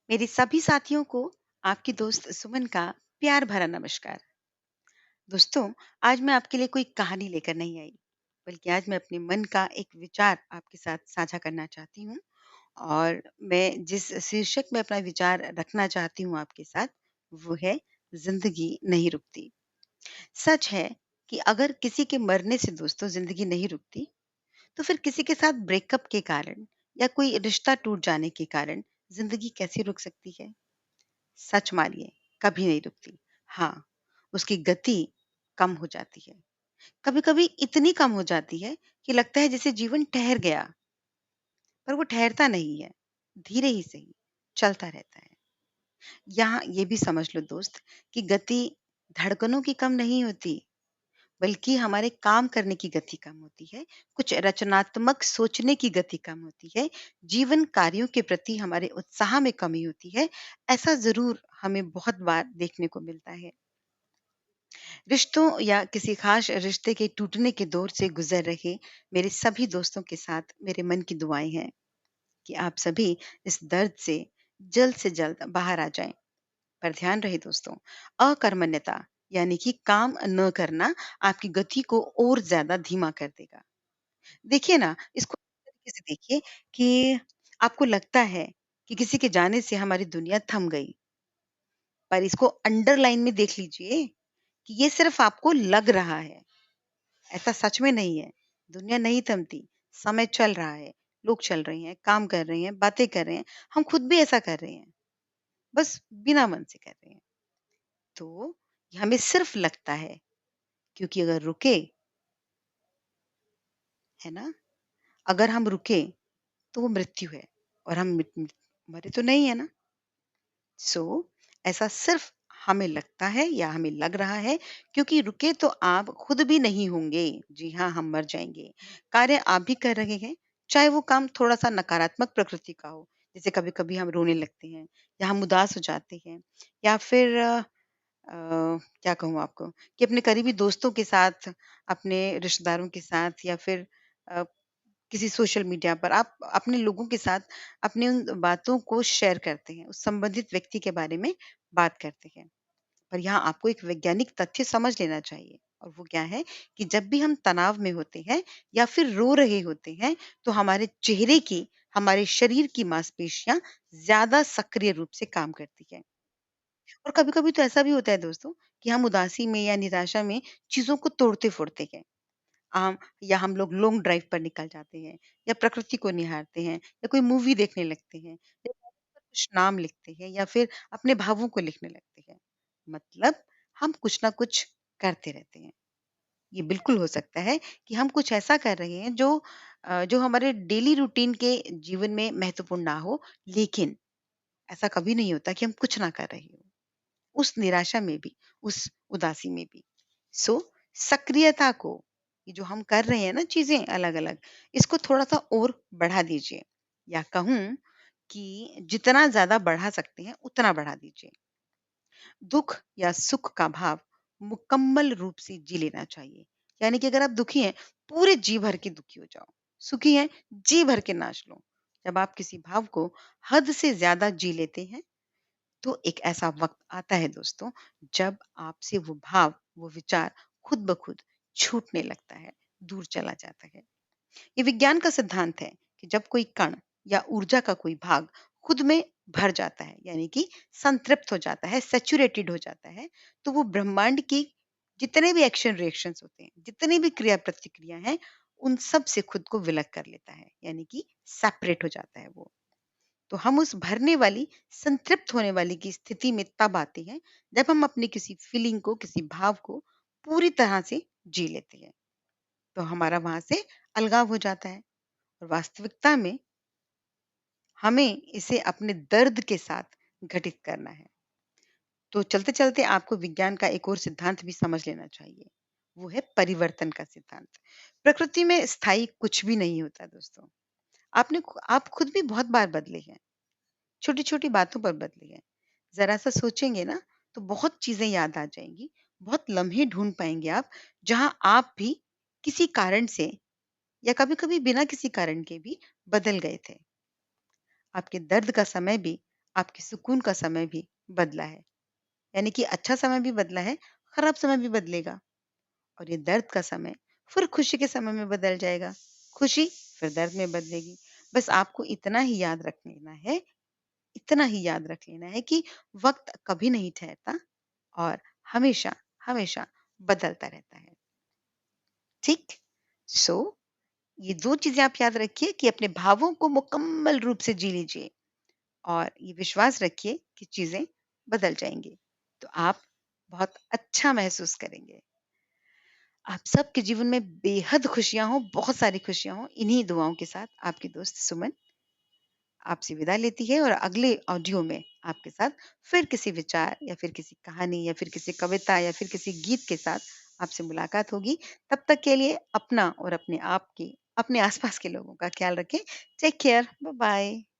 मेरे सभी साथियों को आपकी दोस्त सुमन का प्यार भरा नमस्कार। दोस्तों, आज मैं आपके लिए कोई कहानी लेकर नहीं आई, बल्कि आज मैं अपने मन का एक विचार आपके साथ साझा करना चाहती हूँ। और मैं जिस शीर्षक में अपना विचार रखना चाहती हूँ आपके साथ, वो है जिंदगी नहीं रुकती। सच है कि अगर किसी के मरने से दोस्तों जिंदगी नहीं रुकती, तो फिर किसी के साथ ब्रेकअप के कारण या कोई रिश्ता टूट जाने के कारण जिंदगी कैसे रुक सकती है? सच मानिए, कभी नहीं रुकती। हाँ, उसकी गति कम हो जाती है। कभी-कभी इतनी कम हो जाती है कि लगता है जैसे जीवन ठहर गया, पर वो ठहरता नहीं है। धीरे ही सही, चलता रहता है। यहाँ ये भी समझ लो दोस्त कि गति धड़कनों की कम नहीं होती, बल्कि हमारे काम करने की गति कम होती है, कुछ रचनात्मक सोचने की गति कम होती है, जीवन कार्यों के प्रति हमारे उत्साह में कमी होती है। ऐसा ज़रूर हमें बहुत बार देखने को मिलता है। रिश्तों या किसी खास रिश्ते के टूटने के दौर से गुजर रहे मेरे सभी दोस्तों के साथ मेरे मन की दुआएं हैं कि आप सभी इस दर्द से जल्द बाहर आ जाएं। पर ध्यान रहे दोस्तों, अकर्मण्यता यानी कि काम न करना आपकी गति को और ज्यादा धीमा कर देगा। देखिए ना, इसको इस तरीके से देखिए कि आपको लगता है कि किसी के जाने से हमारी दुनिया थम गई, पर इसको अंडरलाइन में देख लीजिए कि ये सिर्फ आपको लग रहा है। ऐसा सच में नहीं है। दुनिया नहीं थमती, समय चल रहा है, लोग चल रहे हैं, काम कर रहे हैं, बातें कर रहे हैं, हम खुद भी ऐसा कर रहे हैं, बस बिना मन से कर रहे हैं। तो ये हमें सिर्फ लगता है, क्योंकि अगर रुके, है ना? अगर हम रुके तो वो मृत्यु है और हम मिट मिट मरे तो नहीं है ना? सो ऐसा सिर्फ हमें लगता है या हमें लग रहा है, क्योंकि रुके तो आप खुद भी नहीं होंगे। जी हाँ, हम मर जाएँगे। कार्य आप भी कर रहे हैं, चाहे वो काम थोड़ा-सा नकारात्मक प्रकृति का हो, जैसे कभी-कभी हम रोने लगते हैं या हम उदास हो जाते हैं या फिर क्या कहूँ आपको कि अपने करीबी दोस्तों के साथ, अपने रिश्तेदारों के साथ या फिर अ, किसी सोशल मीडिया पर आप अपने लोगों के साथ अपनी उन बातों को शेयर करते हैं, उस संबंधित व्यक्ति के बारे में बात करते हैं। पर यहाँ आपको एक वैज्ञानिक तथ्य समझ लेना चाहिए, और वो क्या है कि जब भी हम तनाव में होते हैं या फिर रो रहे होते हैं, तो हमारे चेहरे की, हमारे शरीर की मांसपेशियाँ ज़्यादा सक्रिय रूप से काम करती हैं। और कभी-कभी तो ऐसा भी होता है दोस्तों कि हम उदासी में या निराशा में चीज़ों को तोड़ते-फोड़ते हैं। या हम लोग लॉन्ग ड्राइव पर निकल जाते हैं या प्रकृति को निहारते हैं या कोई मूवी देखने लगते हैं या कुछ नाम लिखते हैं या फिर अपने भावों को लिखने लगते हैं। मतलब हम कुछ ना कुछ करते रहते हैं। ये बिल्कुल हो सकता है कि हम कुछ ऐसा कर रहे हैं जो हमारे डेली रूटीन के जीवन में महत्वपूर्ण ना हो, लेकिन ऐसा कभी नहीं होता कि हम कुछ ना कर रहे हो। उस निराशा में भी, उस उदासी में भी। सो सक्रियता को, ये जो हम कर रहे हैं ना चीज़ें अलग-अलग, इसको थोड़ा-सा और बढ़ा दीजिए, या कहूँ कि जितना ज़्यादा बढ़ा सकते हैं, उतना बढ़ा दीजिए। दुःख या सुख का भाव मुकम्मल रूप से जी लेना चाहिए। यानी कि अगर आप दुखी हैं, पूरे जी भर के दुखी हो जाओ। सुखी हैं, जी भर के नाच लो। जब आप किसी भाव को हद से ज़्यादा जी लेते हैं, तो एक ऐसा वक़्त आता है दोस्तों, जब आपसे वो भाव, वो विचार खुद ब खुद छूटने लगता है, दूर चला जाता है। ये विज्ञान का सिद्धांत है कि जब कोई कण या ऊर्जा का कोई भाग खुद में भर जाता है, यानी कि संतृप्त हो जाता है, सैचुरेटेड हो जाता है, तो वो ब्रह्मांड की जितने भी एक्शन रिएक्शंस होते हैं, जितनी भी क्रिया प्रतिक्रिया हैं, उन सब से खुद को विलग कर लेता है, यानी कि सेपरेट हो जाता है वो। तो हम उस भरने वाली, संतृप्त होने वाली की स्थिति में तब आते हैं, जब हम अपनी किसी फीलिंग को, किसी भाव को पूरी तरह से जी लेते हैं। तो हमारा वहाँ से अलगाव हो जाता है, और वास्तविकता में हमें इसे अपने दर्द के साथ घटित करना है। तो चलते-चलते आपको विज्ञान का एक और सिद्धांत भी समझ लेना चाहिए। वो है परिवर्तन का सिद्धांत। प्रकृति में स्थायी कुछ भी नहीं होता दोस्तों। आप खुद भी बहुत बार बदले हैं। छोटी-छोटी बातों पर बदली है। ज़रा-सा सोचेंगे ना, तो बहुत चीज़ें याद आ जाएँगी, बहुत लम्हे ढूँढ पाएँगे आप, जहाँ आप भी किसी कारण से या कभी-कभी बिना किसी कारण के भी बदल गए थे। आपके दर्द का समय भी आपके सुकून का समय भी बदला है। यानी कि अच्छा समय भी बदला है, खराब समय भी बदलेगा और ये दर्द का समय फिर खुशी के समय में बदल जाएगा। खुशी फिर दर्द में बदलेगी। बस आपको इतना ही याद रख लेना है, इतना ही याद रख लेना है कि वक़्त कभी नहीं ठहरता और हमेशा, हमेशा बदलता रहता है। ठीक? सो ये 2 चीज़ें आप याद रखिए कि अपने भावों को मुकम्मल रूप से जी लीजिए और ये विश्वास रखिए कि चीज़ें बदल जाएँगी। तो आप बहुत अच्छा महसूस करेंगे। आप सबके जीवन में बेहद खुशियाँ हों, बहुत सारी खुशियाँ हों। इन्हीं दुआओं के साथ आपकी दोस्त सुमन आपसे विदा लेती है और अगले ऑडियो में आपके साथ फिर किसी विचार या फिर किसी कहानी या फिर किसी कविता या फिर किसी गीत के साथ आपसे मुलाकात होगी। तब तक के लिए अपना और अपने आप के, अपने आसपास के लोगों का ख्याल रखें। Take care. Bye bye.